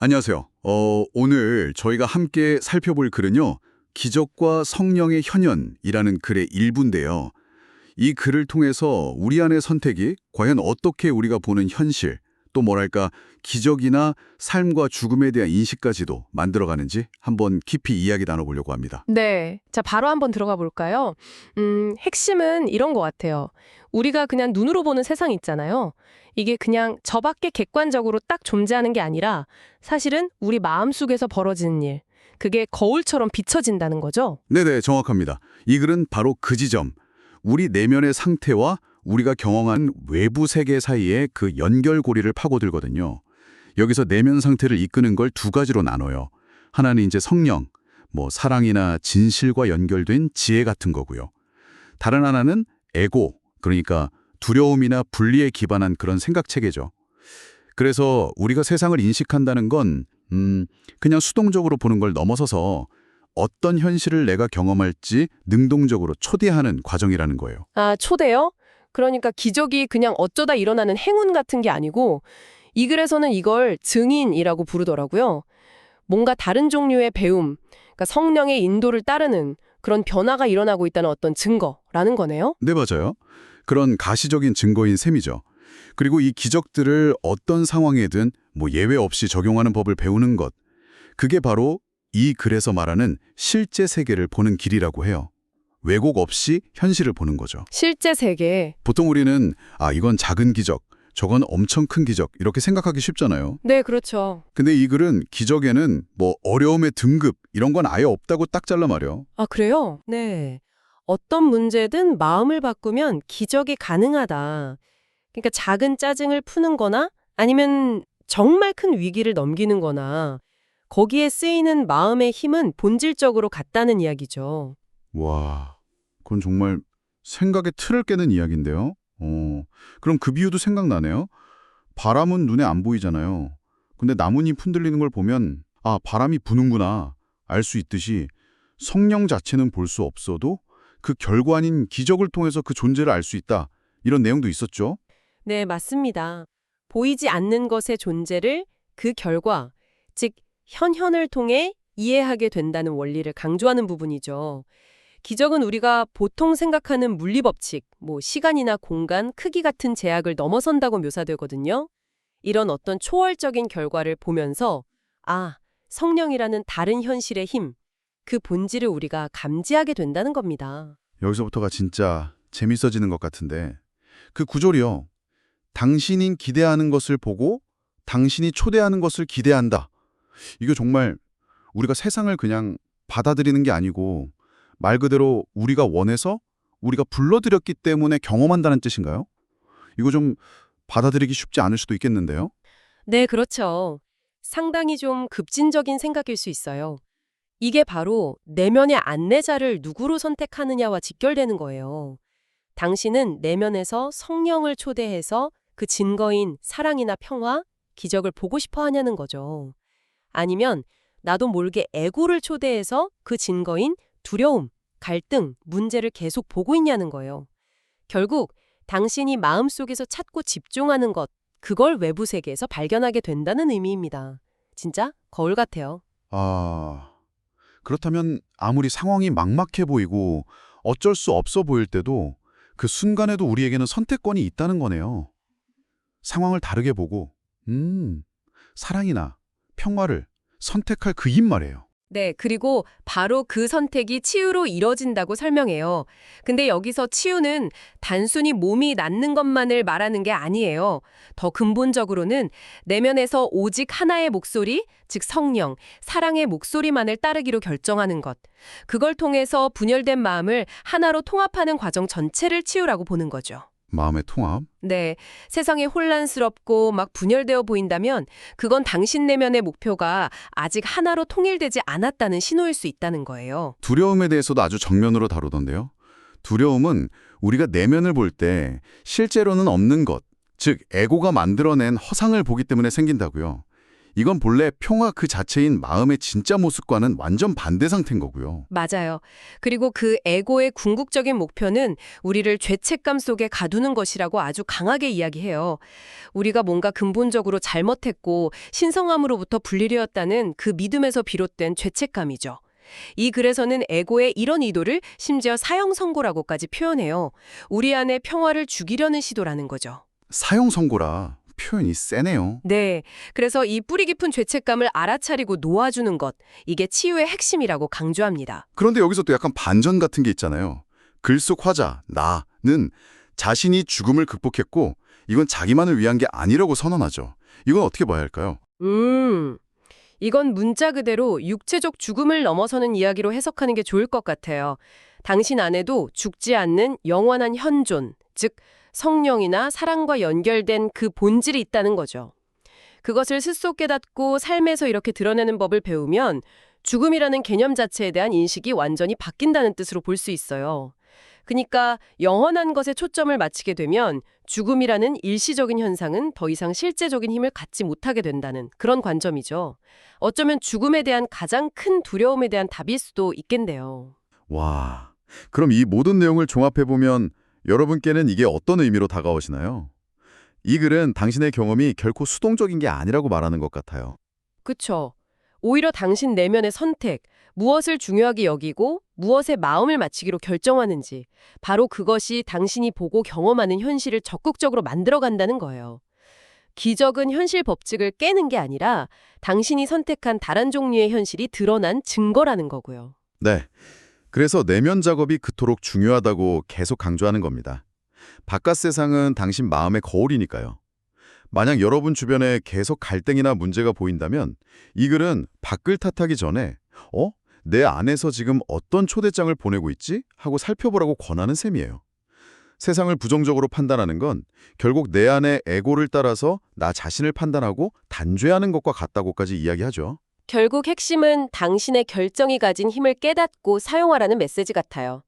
안녕하세요. 오늘 저희가 함께 살펴볼 글은요. 기적과 성령의 현현이라는 글의 일부인데요. 이 글을 통해서 우리 안의 선택이 과연 어떻게 우리가 보는 현실, 또 뭐랄까 기적이나 삶과 죽음에 대한 인식까지도 만들어가는지 한번 깊이 이야기 나눠보려고 합니다. 네. 자, 바로 한번 들어가 볼까요? 핵심은 이런 것 같아요. 우리가 그냥 눈으로 보는 세상 있잖아요. 이게 그냥 저밖에 객관적으로 딱 존재하는 게 아니라 사실은 우리 마음속에서 벌어지는 일. 그게 거울처럼 비춰진다는 거죠. 네네, 정확합니다. 이 글은 바로 그 지점, 우리 내면의 상태와 우리가 경험한 외부 세계 사이의 그 연결고리를 파고들거든요. 여기서 내면 상태를 이끄는 걸 두 가지로 나눠요. 하나는 이제 성령, 사랑이나 진실과 연결된 지혜 같은 거고요. 다른 하나는 에고, 그러니까 두려움이나 분리에 기반한 그런 생각체계죠. 그래서 우리가 세상을 인식한다는 건 그냥 수동적으로 보는 걸 넘어서서 어떤 현실을 내가 경험할지 능동적으로 초대하는 과정이라는 거예요. 아, 초대요? 그러니까 기적이 그냥 어쩌다 일어나는 행운 같은 게 아니고 이 글에서는 이걸 증인이라고 부르더라고요. 뭔가 다른 종류의 배움, 그러니까 성령의 인도를 따르는 그런 변화가 일어나고 있다는 어떤 증거라는 거네요. 네, 맞아요. 그런 가시적인 증거인 셈이죠. 그리고 이 기적들을 어떤 상황에든 예외 없이 적용하는 법을 배우는 것, 그게 바로 이 글에서 말하는 실제 세계를 보는 길이라고 해요. 왜곡 없이 현실을 보는 거죠. 실제 세계. 보통 우리는 이건 작은 기적, 저건 엄청 큰 기적 이렇게 생각하기 쉽잖아요. 네, 그렇죠. 근데 이 글은 기적에는 어려움의 등급 이런 건 아예 없다고 딱 잘라 말이요. 아, 그래요? 네. 어떤 문제든 마음을 바꾸면 기적이 가능하다. 그러니까 작은 짜증을 푸는 거나 아니면 정말 큰 위기를 넘기는 거나 거기에 쓰이는 마음의 힘은 본질적으로 같다는 이야기죠. 와, 그건 정말 생각의 틀을 깨는 이야기인데요. 그럼 그 비유도 생각나네요. 바람은 눈에 안 보이잖아요. 근데 나뭇잎 흔들리는 걸 보면 바람이 부는구나 알 수 있듯이 성령 자체는 볼 수 없어도 그 결과인 기적을 통해서 그 존재를 알 수 있다. 이런 내용도 있었죠. 네, 맞습니다. 보이지 않는 것의 존재를 그 결과, 즉 현현을 통해 이해하게 된다는 원리를 강조하는 부분이죠. 기적은 우리가 보통 생각하는 물리법칙, 시간이나 공간, 크기 같은 제약을 넘어선다고 묘사되거든요. 이런 어떤 초월적인 결과를 보면서 성령이라는 다른 현실의 힘, 그 본질을 우리가 감지하게 된다는 겁니다. 여기서부터가 진짜 재밌어지는 것 같은데 그 구절이요. 당신이 기대하는 것을 보고 당신이 초대하는 것을 기대한다. 이게 정말 우리가 세상을 그냥 받아들이는 게 아니고 말 그대로 우리가 원해서 우리가 불러들였기 때문에 경험한다는 뜻인가요? 이거 좀 받아들이기 쉽지 않을 수도 있겠는데요. 네, 그렇죠. 상당히 좀 급진적인 생각일 수 있어요. 이게 바로 내면의 안내자를 누구로 선택하느냐와 직결되는 거예요. 당신은 내면에서 성령을 초대해서 그 증거인 사랑이나 평화, 기적을 보고 싶어 하냐는 거죠. 아니면 나도 모르게 에고를 초대해서 그 증거인 두려움, 갈등, 문제를 계속 보고 있냐는 거예요. 결국 당신이 마음속에서 찾고 집중하는 것, 그걸 외부 세계에서 발견하게 된다는 의미입니다. 진짜 거울 같아요. 그렇다면 아무리 상황이 막막해 보이고 어쩔 수 없어 보일 때도 그 순간에도 우리에게는 선택권이 있다는 거네요. 상황을 다르게 보고 사랑이나 평화를 선택할 그 입 말이에요. 네, 그리고 바로 그 선택이 치유로 이뤄진다고 설명해요. 근데 여기서 치유는 단순히 몸이 낫는 것만을 말하는 게 아니에요. 더 근본적으로는 내면에서 오직 하나의 목소리, 즉 성령, 사랑의 목소리만을 따르기로 결정하는 것. 그걸 통해서 분열된 마음을 하나로 통합하는 과정 전체를 치유라고 보는 거죠. 마음의 통합. 네, 세상이 혼란스럽고 막 분열되어 보인다면 그건 당신 내면의 목표가 아직 하나로 통일되지 않았다는 신호일 수 있다는 거예요. 두려움에 대해서도 아주 정면으로 다루던데요. 두려움은 우리가 내면을 볼 때 실제로는 없는 것, 즉 에고가 만들어낸 허상을 보기 때문에 생긴다고요. 이건 본래 평화 그 자체인 마음의 진짜 모습과는 완전 반대 상태인 거고요. 맞아요. 그리고 그 에고의 궁극적인 목표는 우리를 죄책감 속에 가두는 것이라고 아주 강하게 이야기해요. 우리가 뭔가 근본적으로 잘못했고 신성함으로부터 분리되었다는 그 믿음에서 비롯된 죄책감이죠. 이 글에서는 에고의 이런 의도를 심지어 사형 선고라고까지 표현해요. 우리 안에 평화를 죽이려는 시도라는 거죠. 사형 선고라 표현이 세네요. 네. 그래서 이 뿌리 깊은 죄책감을 알아차리고 놓아주는 것, 이게 치유의 핵심이라고 강조합니다. 그런데 여기서 또 약간 반전 같은 게 있잖아요. 글 속 화자, 나는 자신이 죽음을 극복했고 이건 자기만을 위한 게 아니라고 선언하죠. 이건 어떻게 봐야 할까요? 이건 문자 그대로 육체적 죽음을 넘어서는 이야기로 해석하는 게 좋을 것 같아요. 당신 안에도 죽지 않는 영원한 현존, 즉 성령이나 사랑과 연결된 그 본질이 있다는 거죠. 그것을 스스로 깨닫고 삶에서 이렇게 드러내는 법을 배우면 죽음이라는 개념 자체에 대한 인식이 완전히 바뀐다는 뜻으로 볼 수 있어요. 그러니까 영원한 것에 초점을 맞추게 되면 죽음이라는 일시적인 현상은 더 이상 실제적인 힘을 갖지 못하게 된다는 그런 관점이죠. 어쩌면 죽음에 대한 가장 큰 두려움에 대한 답일 수도 있겠네요. 와, 그럼 이 모든 내용을 종합해보면 여러분께는 이게 어떤 의미로 다가오시나요? 이 글은 당신의 경험이 결코 수동적인 게 아니라고 말하는 것 같아요. 그쵸. 오히려 당신 내면의 선택, 무엇을 중요하게 여기고 무엇에 마음을 맞추기로 결정하는지, 바로 그것이 당신이 보고 경험하는 현실을 적극적으로 만들어간다는 거예요. 기적은 현실 법칙을 깨는 게 아니라 당신이 선택한 다른 종류의 현실이 드러난 증거라는 거고요. 네, 그래서 내면 작업이 그토록 중요하다고 계속 강조하는 겁니다. 바깥 세상은 당신 마음의 거울이니까요. 만약 여러분 주변에 계속 갈등이나 문제가 보인다면 이 글은 밖을 탓하기 전에 내 안에서 지금 어떤 초대장을 보내고 있지? 하고 살펴보라고 권하는 셈이에요. 세상을 부정적으로 판단하는 건 결국 내 안의 에고를 따라서 나 자신을 판단하고 단죄하는 것과 같다고까지 이야기하죠. 결국 핵심은 당신의 결정이 가진 힘을 깨닫고 사용하라는 메시지 같아요.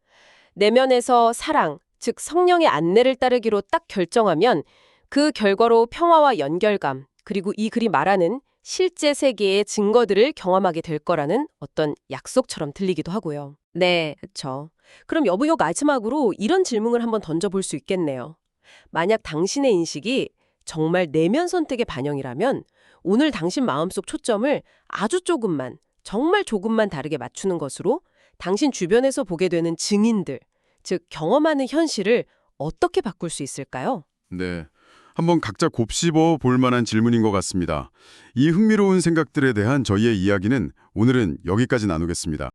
내면에서 사랑, 즉 성령의 안내를 따르기로 딱 결정하면 그 결과로 평화와 연결감, 그리고 이 글이 말하는 실제 세계의 증거들을 경험하게 될 거라는 어떤 약속처럼 들리기도 하고요. 네, 그렇죠. 그럼 여부요 마지막으로 이런 질문을 한번 던져볼 수 있겠네요. 만약 당신의 인식이 정말 내면 선택의 반영이라면 오늘 당신 마음속 초점을 아주 조금만, 정말 조금만 다르게 맞추는 것으로 당신 주변에서 보게 되는 증인들, 즉 경험하는 현실을 어떻게 바꿀 수 있을까요? 네, 한번 각자 곱씹어 볼 만한 질문인 것 같습니다. 이 흥미로운 생각들에 대한 저희의 이야기는 오늘은 여기까지 나누겠습니다.